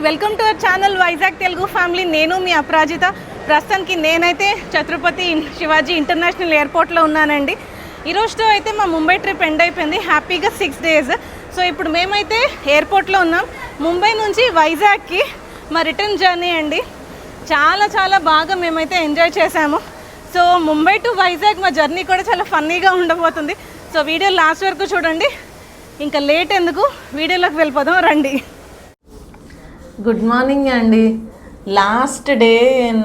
Welcome to our channel Vizag Telugu family. నేను మీ అపరాజిత. ప్రస్తుతానికి నేనైతే ఛత్రపతి శివాజీ ఇంటర్నేషనల్ ఎయిర్పోర్ట్లో ఉన్నానండి. ఈరోజుతో అయితే మా ముంబై ట్రిప్ ఎండ్ అయిపోయింది, హ్యాపీగా 6 days. సో ఇప్పుడు మేమైతే ఎయిర్పోర్ట్లో ఉన్నాం. ముంబై నుంచి వైజాగ్కి మా రిటర్న్ జర్నీ అండి. చాలా బాగా మేమైతే ఎంజాయ్ చేసాము. సో ముంబై టు వైజాగ్ మా జర్నీ కూడా చాలా ఫన్నీగా ఉండబోతుంది. సో వీడియో లాస్ట్ వరకు చూడండి. ఇంకా లేట్ ఎందుకు, వీడియోలోకి వెళ్ళిపోదాం రండి. గుడ్ మార్నింగ్ అండి. లాస్ట్ డే ఇన్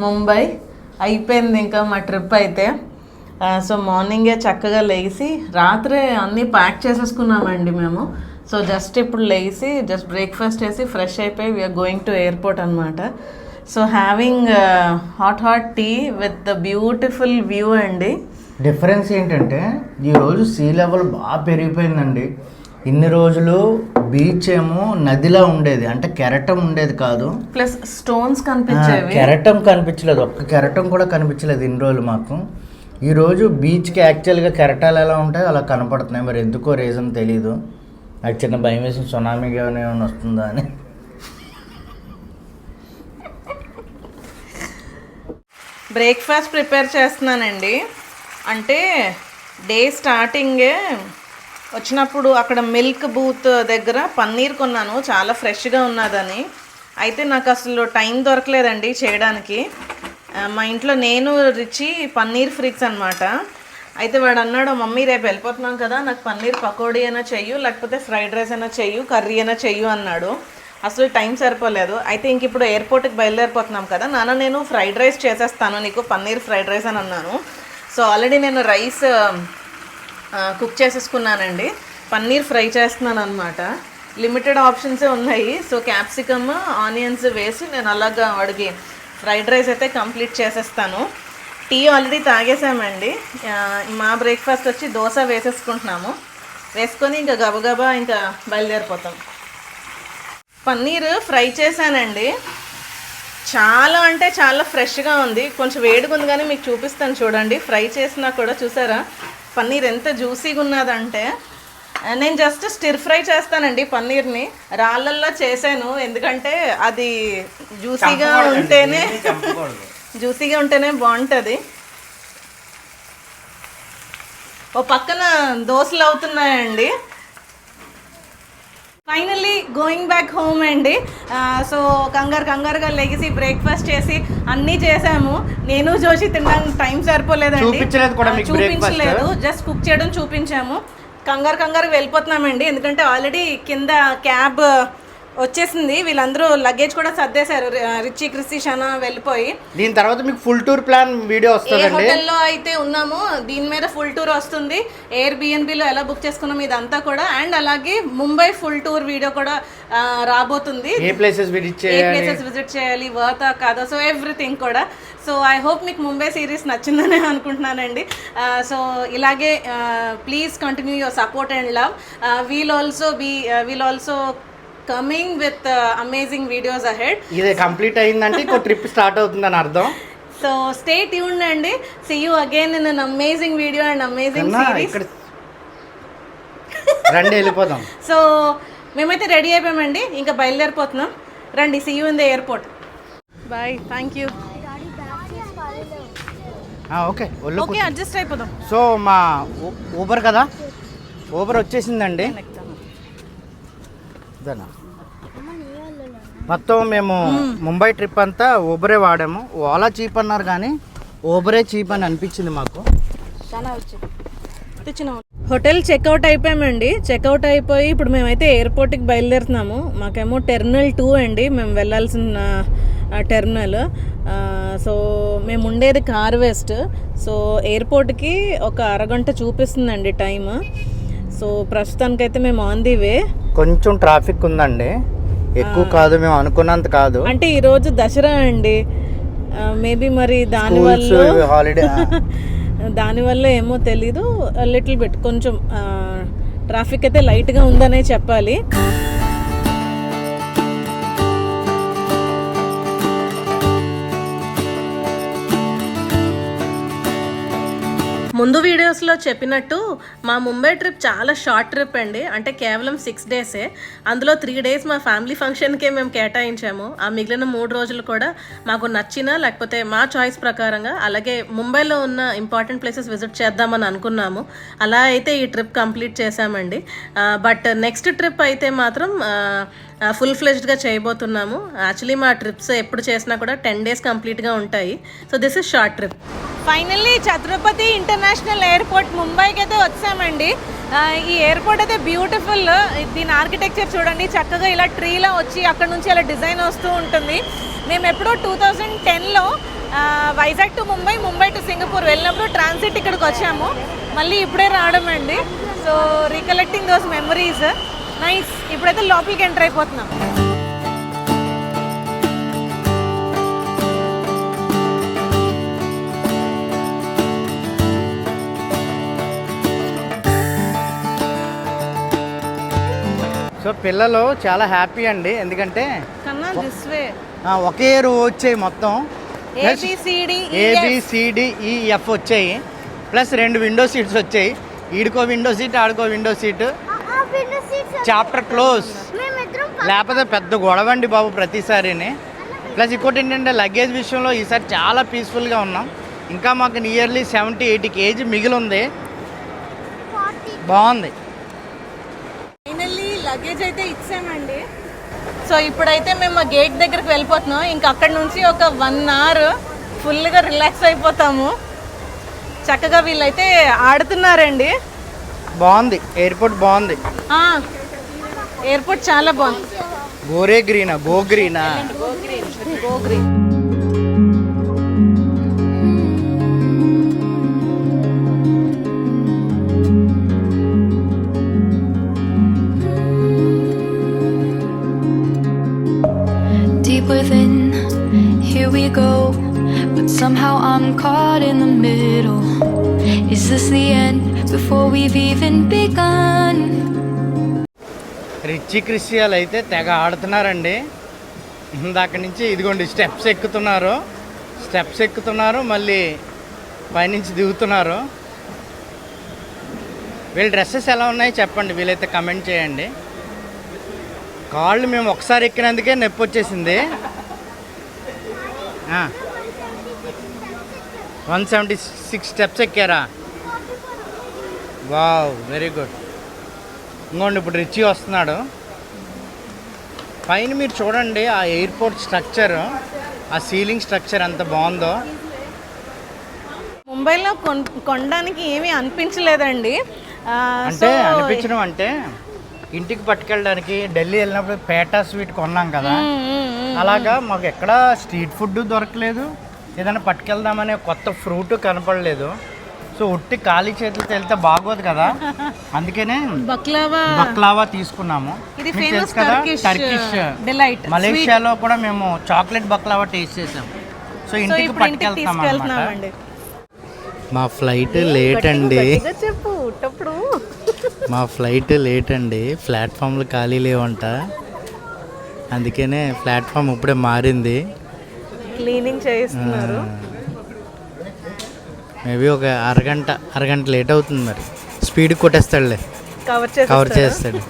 ముంబై అయిపోయింది ఇంకా మా ట్రిప్ అయితే. సో మార్నింగే చక్కగా లేచి రాత్రే అన్నీ ప్యాక్ చేసేసుకున్నామండి మేము. సో జస్ట్ ఇప్పుడు లేచి జస్ట్ బ్రేక్ఫాస్ట్ చేసి ఫ్రెష్ అయిపోయి వీఆర్ గోయింగ్ టు ఎయిర్పోర్ట్ అనమాట. So having hot tea with the beautiful view అండి. డిఫరెన్స్ ఏంటంటే ఈరోజు సీ లెవెల్ బాగా పెరిగిపోయిందండి. ఇన్ని రోజులు బీచ్ ఏమో నదిలా ఉండేది, అంటే కెరటం ఉండేది కాదు, ప్లస్ స్టోన్స్ కనిపించేవి. కెరటం కనిపించలేదు, ఒక్క కెరటం కూడా కనిపించలేదు ఇన్ని రోజులు మాకు. ఈరోజు బీచ్కి యాక్చువల్గా కెరటాలు ఎలా ఉంటాయో అలా కనపడుతున్నాయి. మరి ఎందుకో రీజన్ తెలీదు. నాకు చిన్న భయం వేసిన సునామీగా ఏమైనా వస్తుందా అని. బ్రేక్ఫాస్ట్ ప్రిపేర్ చేస్తున్నానండి. అంటే డే స్టార్టింగే వచ్చినప్పుడు అక్కడ మిల్క్ బూత్ దగ్గర పన్నీర్ కొన్నాను, చాలా ఫ్రెష్గా ఉన్నదని. అయితే నాకు అసలు టైం దొరకలేదండి చేయడానికి. మా ఇంట్లో నేను రిచి పన్నీర్ ఫ్రీక్స్ అనమాట. అయితే వాడు అన్నాడు, మమ్మీ రేపు వెళ్ళిపోతున్నాం కదా, నాకు పన్నీర్ పకోడీ అయినా చెయ్యు, లేకపోతే ఫ్రైడ్ రైస్ అయినా చెయ్యు, కర్రీ అయినా చెయ్యు అన్నాడు. అసలు టైం సరిపోలేదు. అయితే ఇంక ఇప్పుడు ఎయిర్పోర్ట్కి బయలుదేరిపోతున్నాం కదా, నాన్న నేను ఫ్రైడ్ రైస్ చేసేస్తాను నీకు, పన్నీర్ ఫ్రైడ్ రైస్ అని అన్నాను. సో ఆల్రెడీ నేను రైస్ కుక్ చేసేసుకున్నానండి, పన్నీర్ ఫ్రై చేస్తున్నాను అనమాట. లిమిటెడ్ ఆప్షన్సే ఉన్నాయి. సో క్యాప్సికమ్, ఆనియన్స్ వేసి నేను అలాగా వాడికి ఫ్రైడ్ రైస్ అయితే కంప్లీట్ చేసేస్తాను. టీ ఆల్రెడీ తాగేసామండి. మా బ్రేక్ఫాస్ట్ వచ్చి దోశ వేసేసుకుంటున్నాము. వేసుకొని ఇంకా గబగబా ఇంకా బయలుదేరిపోతాం. పన్నీర్ ఫ్రై చేశానండి. చాలా అంటే చాలా ఫ్రెష్గా ఉంది, కొంచెం వేడిగా ఉంది కానీ మీకు చూపిస్తాను చూడండి. ఫ్రై చేసినా కూడా చూసారా పన్నీర్ ఎంత జ్యూసీగా ఉన్నదంటే. నేను జస్ట్ స్టిర్ ఫ్రై చేస్తానండి పన్నీర్ని, రాళ్ళల్లో చేశాను. ఎందుకంటే అది జ్యూసీగా ఉంటేనే బాగుంటుంది. ఓ పక్కన దోశలు అవుతున్నాయండి. ఫైనల్లీ గోయింగ్ బ్యాక్ హోమ్ అండి. సో కంగారుగా లెగిసి బ్రేక్ఫాస్ట్ చేసి అన్నీ చేసాము. నేను జోషి తినడానికి టైం సరిపోలేదండి, చూపించలేదు, జస్ట్ కుక్ చేయడం చూపించాము. కంగారు వెళ్ళిపోతున్నామండి, ఎందుకంటే ఆల్రెడీ కింద క్యాబ్ వచ్చేసింది. వీళ్ళందరూ లగేజ్ కూడా సర్దేశారు, రిచి, క్రిస్టి, షనా వెళ్ళిపోయి. దీని తర్వాత మీకు ఫుల్ టూర్ ప్లాన్ వీడియో వస్తుంది. హోటల్లో అయితే ఉన్నాము, దీని మీద ఫుల్ టూర్ వస్తుంది. ఎయిర్బిఎన్బిలో ఎలా బుక్ చేసుకున్నాం ఇదంతా కూడా, అండ్ అలాగే ముంబై ఫుల్ టూర్ వీడియో కూడా రాబోతుంది. ఏ ప్లేసెస్ విజిట్ చేయాలి, వర్తా కాదా, సో ఎవ్రీథింగ్ కూడా. సో ఐ హోప్ మీకు ముంబై సిరీస్ నచ్చిందని అనుకుంటున్నానండి. సో ఇలాగే please continue your support and love. We'll also coming with amazing videos ahead. ఇది కంప్లీట్ అయిందంటే ఇంకో ట్రిప్ స్టార్ట్ అవుతుందని అర్థం. సో స్టే ట్యూన్డ్ అండి. See you again in an amazing video and amazing series. రండి వెళ్ళిపోదాం. సో మేమైతే రెడీ అయిపోయామండి, ఇంకా బయలుదేరిపోతున్నాం. రండి, see you in the airport. Bye, thank you. Okay adjust అయిపోదాం. సో మా ఊబర్ కదా, ఊబర్ వచ్చేసిందండి. మొత్తం మేము ముంబై ట్రిప్ అంతా ఊబరే వాడాము. ఓలా చీప్ అన్నారు కానీ ఊబరే చీప్ అని అనిపించింది మాకు. Hotel checkout అయిపోయామండి. చెక్అవుట్ అయిపోయి ఇప్పుడు మేమైతే ఎయిర్పోర్ట్కి బయలుదేరుతున్నాము. మాకేమో టెర్మినల్ 2 అండి మేము వెళ్ళాల్సిన టెర్మినల్. సో మేము ఉండేది కార్ వెస్ట్. సో ఎయిర్పోర్ట్కి ఒక అరగంట చూపిస్తుందండి టైమ్. సో ప్రస్తుతానికైతే మేము ఆన్ ది వే. కొంచెం ట్రాఫిక్ ఉందండి, ఎక్కువ కాదు, మేము అనుకున్నంత కాదు. అంటే ఈరోజు దసరా అండి, మేబీ మరి దానివల్ల ఏమో తెలీదు. లిటిల్ బిట్ కొంచెం ట్రాఫిక్ అయితే లైట్గా ఉందనే చెప్పాలి. ముందు వీడియోస్లో చెప్పినట్టు మా ముంబై ట్రిప్ చాలా షార్ట్ ట్రిప్ అండి. అంటే కేవలం 6 డేసే. అందులో 3 డేస్ మా ఫ్యామిలీ ఫంక్షన్కే మేము కేటాయించాము. ఆ మిగిలిన 3 రోజులు కూడా మాకు నచ్చిన లేకపోతే మా చాయిస్ ప్రకారంగా అలాగే ముంబైలో ఉన్న ఇంపార్టెంట్ ప్లేసెస్ విజిట్ చేద్దామని అనుకున్నాము. అలా అయితే ఈ ట్రిప్ కంప్లీట్ చేశామండి. బట్ నెక్స్ట్ ట్రిప్ అయితే మాత్రం ఫుల్ ఫ్లెజ్డ్గా చేయబోతున్నాము. యాక్చువల్లీ మా ట్రిప్స్ ఎప్పుడు చేసినా కూడా 10 డేస్ కంప్లీట్గా ఉంటాయి. So this is short trip. Finally Chhatrapati international airport ముంబైకి అయితే వచ్చామండి. ఈ ఎయిర్పోర్ట్ అయితే బ్యూటిఫుల్. దీని ఆర్కిటెక్చర్ చూడండి, చక్కగా ఇలా ట్రీలా వచ్చి అక్కడ నుంచి అలా డిజైన్ వస్తూ ఉంటుంది. మేము ఎప్పుడో 2010లో Vizag to Mumbai, Mumbai to Singapore వెళ్ళినప్పుడు ట్రాన్సిట్ ఇక్కడికి వచ్చాము. మళ్ళీ ఇప్పుడే రావడం అండి. So recollecting those memories. Nice. ఇప్పుడైతే లోపలికి ఎంటర్ అయిపోతున్నాం. సో పిల్లలు చాలా హ్యాపీ అండి, ఎందుకంటే కన్నా దిస్ వే ఒకే రో వచ్చాయి మొత్తం. ABCDEF వచ్చాయి, ప్లస్ 2 విండో సీట్స్ వచ్చాయి. ఈడుకో విండో సీట్, ఆడుకో విండో సీట్. Chapter close. లేకపోతే పెద్ద గొడవ అండి బాబు ప్రతిసారిని. ప్లస్ ఇంకోటి ఏంటంటే లగేజ్ విషయంలో ఈసారి చాలా పీస్ఫుల్గా ఉన్నాం. ఇంకా మాకు నియర్లీ 70-80 kg మిగిలి ఉంది. బాగుంది. ఫైనల్లీ లగేజ్ అయితే ఇచ్చామండి. సో ఇప్పుడైతే మేము ఆ గేట్ దగ్గరికి వెళ్ళిపోతున్నాం. ఇంకా అక్కడ నుంచి ఒక 1 hour ఫుల్గా రిలాక్స్ అయిపోతాము. చక్కగా వీళ్ళైతే ఆడుతున్నారండి. బాగుంది ఎయిర్పోర్ట్, బాగుంది. ఎయిర్పోర్ట్ చాలా బాగుంది. గోరే గ్రీనా, గో గ్రీనా, go green. Deep within, here we go, but somehow I'm caught in the middle. Is this the end before we've even begun? Richie క్రిస్టియాలు అయితే తెగ ఆడుతున్నారండి. ఇందాక నుంచి ఇదిగోండి స్టెప్స్ ఎక్కుతున్నారు, మళ్ళీ పైనుంచి దిగుతున్నారు. వీళ్ళ డ్రెస్సెస్ ఎలా ఉన్నాయి చెప్పండి, వీలైతే కమెంట్ చేయండి. కాళ్ళు మేము ఒకసారి ఎక్కినందుకే నొప్పి వచ్చేసింది. 176 స్టెప్స్ ఎక్కారా? Wow, very good. ఇంకోండి ఇప్పుడు రిచి వస్తున్నాడు. పైన మీరు చూడండి ఆ ఎయిర్పోర్ట్ స్ట్రక్చర్, ఆ సీలింగ్ స్ట్రక్చర్ ఎంత బాగుందో. ముంబైలో కొనడానికి ఏమీ అనిపించలేదండి. అంటే అనిపించడం అంటే ఇంటికి పట్టుకెళ్ళడానికి ఢిల్లీ వెళ్ళినప్పుడు పేటా స్వీట్ కొన్నాం కదా, అలాగా మాకు ఎక్కడ స్ట్రీట్ ఫుడ్ దొరకలేదు, ఏదైనా పట్టుకెళ్దామనే కొత్త ఫ్రూట్ కనపడలేదు. సో ఉట్టి ఖాళీ చేతులతో వెళ్తే బాగోదు కదా, అందుకనే బక్లావా తీసుకున్నాము. ఇది మీకు famous తెలుసు కదా, Turkish టర్కిష్ delight, మలేషియాలో కూడా మేము చాక్లెట్ బక్లావా టేస్ట్ చేసాం. సో ఇంటికి పట్టుకెళ్తాం అన్నమాట. మా ఫ్లైట్ లేట్ అండి, ప్లాట్ఫామ్లు ఖాళీ లేవంట, అందుకనే ప్లాట్ఫామ్ ఇప్పుడే మారింది, క్లీనింగ్ చేస్తున్నారు. మేబీ ఒక అరగంట లేట్ అవుతుంది. మరి స్పీడ్ కొట్టేస్తాడులే, కవర్ చేస్తాడు.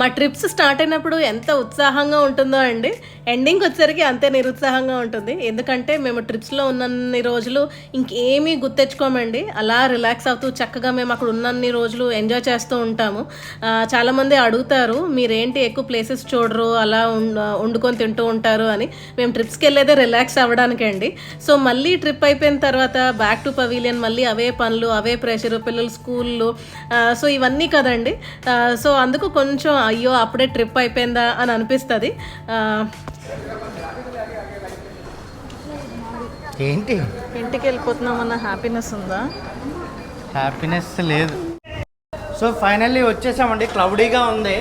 మా ట్రిప్స్ స్టార్ట్ అయినప్పుడు ఎంత ఉత్సాహంగా ఉంటుందో అండి, ఎండింగ్కి వచ్చేసరికి అంతే నిరుత్సాహంగా ఉంటుంది. ఎందుకంటే మేము ట్రిప్స్లో ఉన్నన్ని రోజులు ఇంకేమీ గుర్తెచ్చుకోమండి. అలా రిలాక్స్ అవుతూ చక్కగా మేము అక్కడ ఉన్నన్ని రోజులు ఎంజాయ్ చేస్తూ ఉంటాము. చాలామంది అడుగుతారు, మీరేంటి ఎక్కువ ప్లేసెస్ చూడరు, అలా వండుకొని తింటూ ఉంటారు అని. మేము ట్రిప్స్కి వెళ్ళేదే రిలాక్స్ అవ్వడానికి అండి. సో మళ్ళీ ట్రిప్ అయిపోయిన తర్వాత బ్యాక్ టు పవిలియన్, మళ్ళీ అవే పనులు, అవే ప్రెషర్, పిల్లలు స్కూళ్ళు, సో ఇవన్నీ కదండి. సో అందుకు కొంచెం అయ్యో అప్పుడే ట్రిప్ అయిపోయిందా అని అనిపిస్తుంది. ఏంటి ఇంటికి వెళ్ళిపోతున్నామన్న హ్యాపీనెస్ ఉందా? హ్యాపీనెస్ లేదు. సో ఫైనల్లీ వచ్చేసామండి. క్లౌడీగా ఉంది.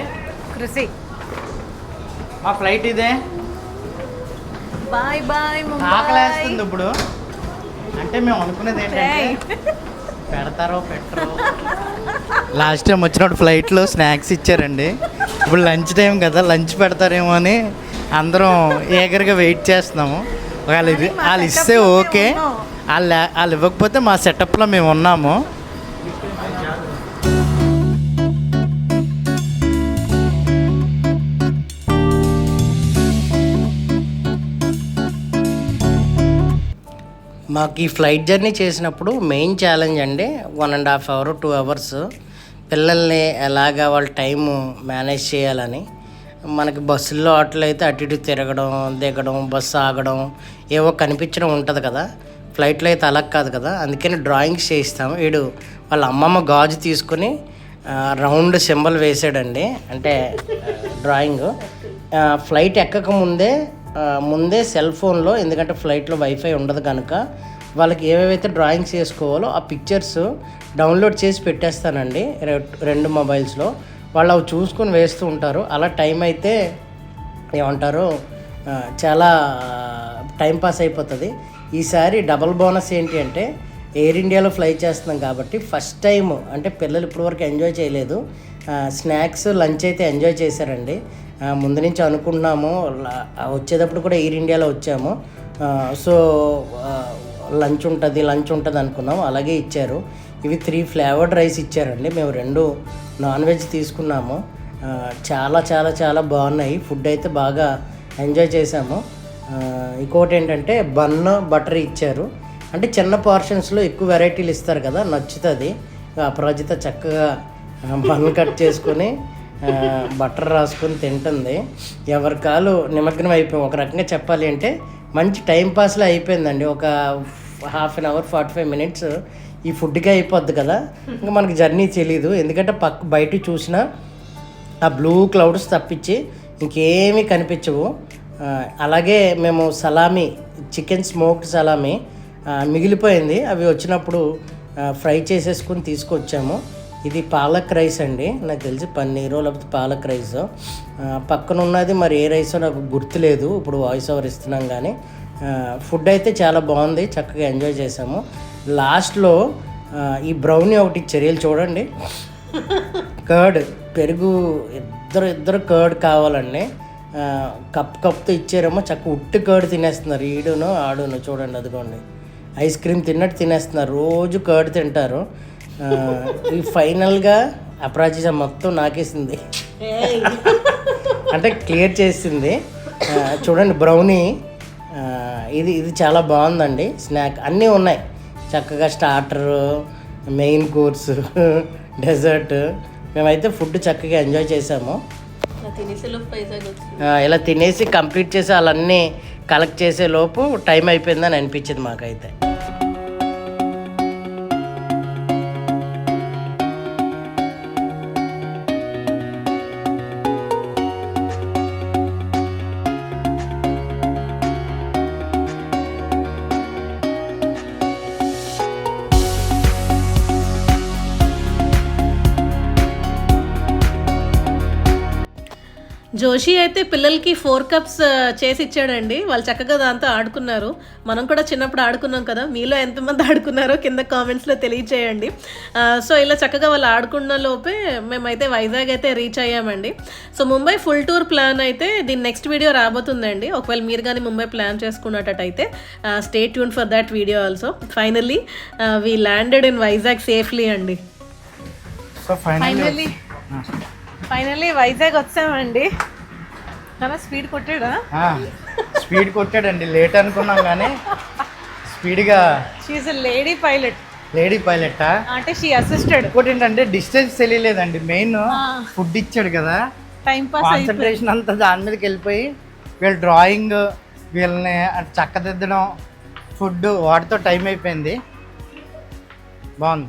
కృషి మా ఫ్లైట్ ఇదే. Bye bye. ఆకలేస్తుంది ఇప్పుడు. అంటే మేము అనుకునేది ఏంటంటే పెడతారో పెట్టరో. లాస్ట్ టైం వచ్చినప్పుడు ఫ్లైట్లో స్నాక్స్ ఇచ్చారండి. ఇప్పుడు లంచ్ టైం కదా, లంచ్ పెడతారేమో అని అందరం ఏగర్గా వెయిట్ చేస్తున్నాము. వాళ్ళు ఇస్తే ఓకే, వాళ్ళు ఇవ్వకపోతే మా సెటప్లో మేము ఉన్నాము. మాకు ఈ ఫ్లైట్ జర్నీ చేసినప్పుడు మెయిన్ ఛాలెంజ్ అండి 1.5 hours 2 hours పిల్లల్ని ఎలాగా వాళ్ళ టైము మేనేజ్ చేయాలని. మనకి బస్సుల్లో ఆటోలు అయితే అటు ఇటు తిరగడం, దిగడం, బస్సు ఆగడం ఏవో కనిపించడం ఉంటుంది కదా. ఫ్లైట్లో అయితే అలా కాదు కదా. అందుకని డ్రాయింగ్స్ చేయిస్తాము. వీడు వాళ్ళ అమ్మమ్మ గాజు తీసుకుని రౌండ్ సింబల్ వేసాడండి, అంటే డ్రాయింగ్. ఫ్లైట్ ఎక్కక ముందే సెల్ ఫోన్లో, ఎందుకంటే ఫ్లైట్లో వైఫై ఉండదు కనుక వాళ్ళకి ఏవేవైతే డ్రాయింగ్స్ చేసుకోవాలో ఆ పిక్చర్స్ డౌన్లోడ్ చేసి పెట్టేస్తానండి 2 మొబైల్స్లో. వాళ్ళు అవి చూసుకొని వేస్తూ ఉంటారు. అలా టైం అయితే ఏమంటారు చాలా టైం పాస్ అయిపోతుంది. ఈసారి డబల్ బోనస్ ఏంటి అంటే ఎయిర్ ఇండియాలో ఫ్లై చేస్తున్నాం కాబట్టి ఫస్ట్ టైం, అంటే పిల్లలు ఇప్పటివరకు ఎంజాయ్ చేయలేదు. స్నాక్స్ లంచ్ అయితే ఎంజాయ్ చేశారండి. ముందు నుంచి అనుకున్నాము, వచ్చేటప్పుడు కూడా ఎయిర్ ఇండియాలో వచ్చాము. సో లంచ్ ఉంటుంది అనుకున్నాం, అలాగే ఇచ్చారు. ఇవి 3 ఫ్లేవర్డ్ రైస్ ఇచ్చారండి. మేము 2 నాన్ వెజ్ తీసుకున్నాము. చాలా చాలా చాలా బాగున్నాయి. ఫుడ్ అయితే బాగా ఎంజాయ్ చేసాము. ఇంకోటి ఏంటంటే బటర్ ఇచ్చారు. అంటే చిన్న పోర్షన్స్లో ఎక్కువ వెరైటీలు ఇస్తారు కదా, నచ్చుతుంది. అపరాజిత చక్కగా బన్ కట్ చేసుకొని బటర్ రాసుకొని తింటుంది. ఎవరి కాలు నిమగ్నం అయిపోయాం. ఒక రకంగా చెప్పాలి అంటే మంచి టైంపాస్లో అయిపోయిందండి. ఒక 1/2 hour 45 minutes ఈ ఫుడ్కి అయిపోద్ది కదా. ఇంకా మనకి జర్నీ తెలీదు, ఎందుకంటే బయట చూసినా ఆ బ్లూ క్లౌడ్స్ తప్పించి ఇంకేమీ కనిపించవు. అలాగే మేము సలామీ, చికెన్ స్మోక్డ్ సలామీ మిగిలిపోయింది. అవి వచ్చినప్పుడు ఫ్రై చేసేసుకుని తీసుకొచ్చాము. ఇది పాలక్ రైస్ అండి, నాకు తెలిసి పన్నీరో లేకపోతే పాలక్ రైస్. పక్కన ఉన్నది మరి ఏ రైసో నాకు గుర్తులేదు, ఇప్పుడు వాయిస్ ఓవర్ ఇస్తున్నాం. కానీ ఫుడ్ అయితే చాలా బాగుంది, చక్కగా ఎంజాయ్ చేసాము. లాస్ట్లో ఈ బ్రౌనీ ఒకటి ఇచ్చారు, చూడండి. కర్డ్, పెరుగు, ఇద్దరు కర్డ్ కావాలండి. కప్తో ఇచ్చారేమో, చక్క ఉట్టు కర్డ్ తినేస్తున్నారు. ఈడును ఆడును చూడండి, అదిగోండి ఐస్ క్రీమ్ తిన్నట్టు తినేస్తున్నారు. రోజు కర్డ్ తింటారు. ఈ ఫైనల్గా అపరాజిత మొత్తం నాకేసింది, అంటే క్లియర్ చేసింది. చూడండి బ్రౌనీ, ఇది చాలా బాగుందండి. స్నాక్ అన్నీ ఉన్నాయి చక్కగా, స్టార్టర్, మెయిన్ కోర్స్, డెజర్ట్. మేమైతే ఫుడ్ చక్కగా ఎంజాయ్ చేసాము. ఇలా తినేసి కంప్లీట్ చేసి వాళ్ళన్నీ కలెక్ట్ చేసే లోపు టైం అయిపోయిందని అనిపించింది మాకైతే. జోషి అయితే పిల్లలకి 4 cups చేసి ఇచ్చాడండి. వాళ్ళు చక్కగా దాంతో ఆడుకున్నారు. మనం కూడా చిన్నప్పుడు ఆడుకున్నాం కదా. మీలో ఎంతమంది ఆడుకున్నారో కింద కామెంట్స్లో తెలియచేయండి. సో ఇలా చక్కగా వాళ్ళు ఆడుకున్న లోపే మేమైతే వైజాగ్ అయితే రీచ్ అయ్యామండి. So Mumbai full tour plan అయితే దీని నెక్స్ట్ వీడియో రాబోతుందండి. ఒకవేళ మీరు కానీ ముంబై ప్లాన్ చేసుకున్నట్టయితే stay tune for that video also. Finally we landed in Vizag safely అండి. సో ఫైనల్లీ వైజాగ్ వచ్చామండి. చాలా స్పీడ్ కొట్టాడండి. లేట్ అనుకున్నాం కానీ స్పీడ్గా. She's a lady pilot. అంటే షీ అసిస్టెడ్. ఇంకోటి ఏంటంటే డిస్టెన్స్ తెలియలేదండి. మెయిన్ ఫుడ్ ఇచ్చాడు కదా, టైం పాస్ కాన్సన్ట్రేషన్ అంతా దాని మీదకి వెళ్ళిపోయి వీళ్ళ డ్రాయింగ్, వీళ్ళని చక్కదిద్దడం, ఫుడ్, వాటితో టైం అయిపోయింది. బాగుంది.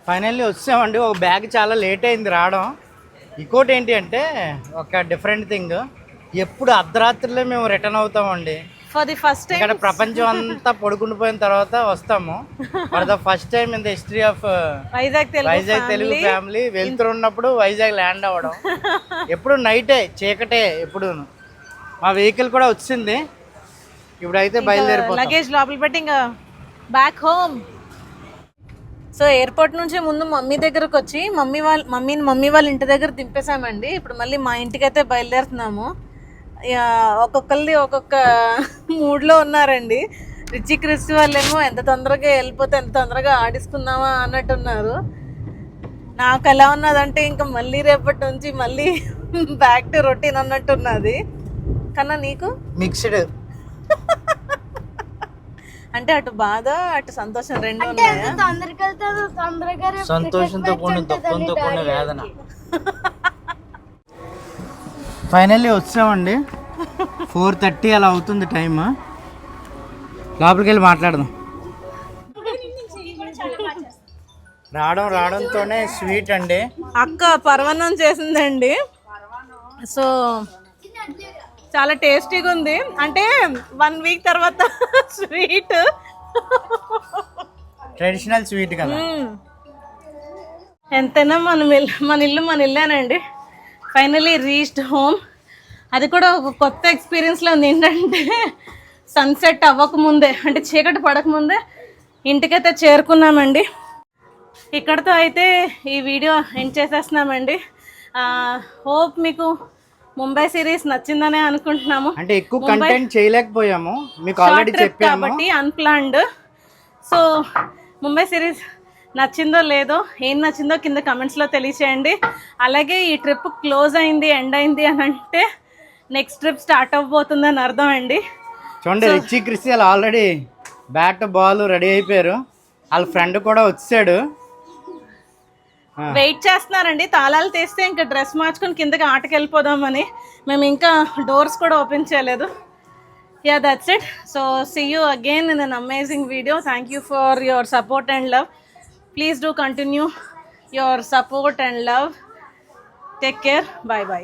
ఫైనల్లీ వచ్చామండి. ఒక బ్యాగ్ చాలా లేట్ అయింది రావడం. ఇంకోటి ఏంటి అంటే ఒక డిఫరెంట్ థింగ్, ఎప్పుడు అర్ధరాత్రిలో మేము రిటర్న్ అవుతామండి. ఫర్ ది ఫస్ట్ టైం ఇక్కడ ప్రపంచం అంతా పడుకుని పోయిన తర్వాత వస్తాము. For the first time in the history of Vizag Telugu family వెళ్తున్నప్పుడు వైజాగ్ ల్యాండ్ అవ్వడం. ఎప్పుడు నైటే, చీకటే ఎప్పుడు. మా వెహికల్ కూడా వచ్చింది. ఇప్పుడైతే బయలుదేరిపోతాం. లగేజ్ లోపల పెట్టి ఇంకా బ్యాక్ హోమ్. సో ఎయిర్పోర్ట్ నుంచి ముందు మమ్మీ దగ్గరకు వచ్చి మమ్మీ వాళ్ళ ఇంటి దగ్గర దింపేశామండి. ఇప్పుడు మళ్ళీ మా ఇంటికైతే బయలుదేరుతున్నాము. ఒక్కొక్కరిది ఒక్కొక్క మూడ్లో ఉన్నారండి. రిచి క్రిస్టి వాళ్ళేమో ఎంత తొందరగా వెళ్ళిపోతే ఎంత తొందరగా ఆడిసుకుందామా అన్నట్టున్నారు. నాకు ఎలా ఉన్నదంటే ఇంకా మళ్ళీ రేపటి నుంచి మళ్ళీ బ్యాక్ టు రొటీన్ అన్నట్టున్నది. కన్నా నీకు మిక్స్డ్ అంటే అటు బాధ అటు సంతోషం రెండు ఉన్నాయా? సంతోషంతో కూడిన దుఃఖంతో కూడిన వేదన. ఫైనల్లీ వచ్చామండి. 4:30 అలా అవుతుంది టైం. లోపలికి వెళ్ళి మాట్లాడదాం. రావడంతోనే స్వీట్ అండి. అక్క పరమాన్నం చేసిందండి. సో చాలా టేస్టీగా ఉంది. అంటే 1 వీక్ తర్వాత స్వీట్, ట్రెడిషనల్ స్వీట్ కదా. ఎంతైనా మన ఇల్లేనండి. Finally reached home. అది కూడా ఒక కొత్త ఎక్స్పీరియన్స్లో ఉంది. ఏంటంటే సన్సెట్ అవ్వకముందే, అంటే చీకటి పడకముందే ఇంటికైతే చేరుకున్నామండి. ఇక్కడతో అయితే ఈ వీడియో ఎండ్ చేసేస్తున్నామండి. హోప్ మీకు ముంబై సిరీస్ నచ్చిందనే అనుకుంటున్నాము. అంటే ఎక్కువ కంటెంట్ చేయలేకపోయాము, మీకు ఆల్రెడీ చెప్పాము కాబట్టి అన్ప్లాన్డ్. సో ముంబై సిరీస్ నచ్చిందో లేదో, ఏం నచ్చిందో కింద కమెంట్స్లో తెలియచేయండి. అలాగే ఈ ట్రిప్ క్లోజ్ అయింది, ఎండ్ అయింది అని అంటే నెక్స్ట్ ట్రిప్ స్టార్ట్ అవ్వబోతుందని అర్థం అండి. చూడండి, రిచి క్రిస్టి వాళ్ళు ఆల్రెడీ బ్యాట్ బాల్ రెడీ అయిపోయారు. వాళ్ళ ఫ్రెండ్ కూడా వచ్చాడు, వెయిట్ చేస్తున్నారండి. తాళాలు తీస్తే ఇంకా డ్రెస్ మార్చుకొని కిందకి ఆటకి వెళ్ళిపోదామని. మేము ఇంకా డోర్స్ కూడా ఓపెన్ చేయలేదు. Yeah, that's it. So see you again in an amazing video. Thank you for your support and love. Please do continue your support and love. Take care. Bye bye.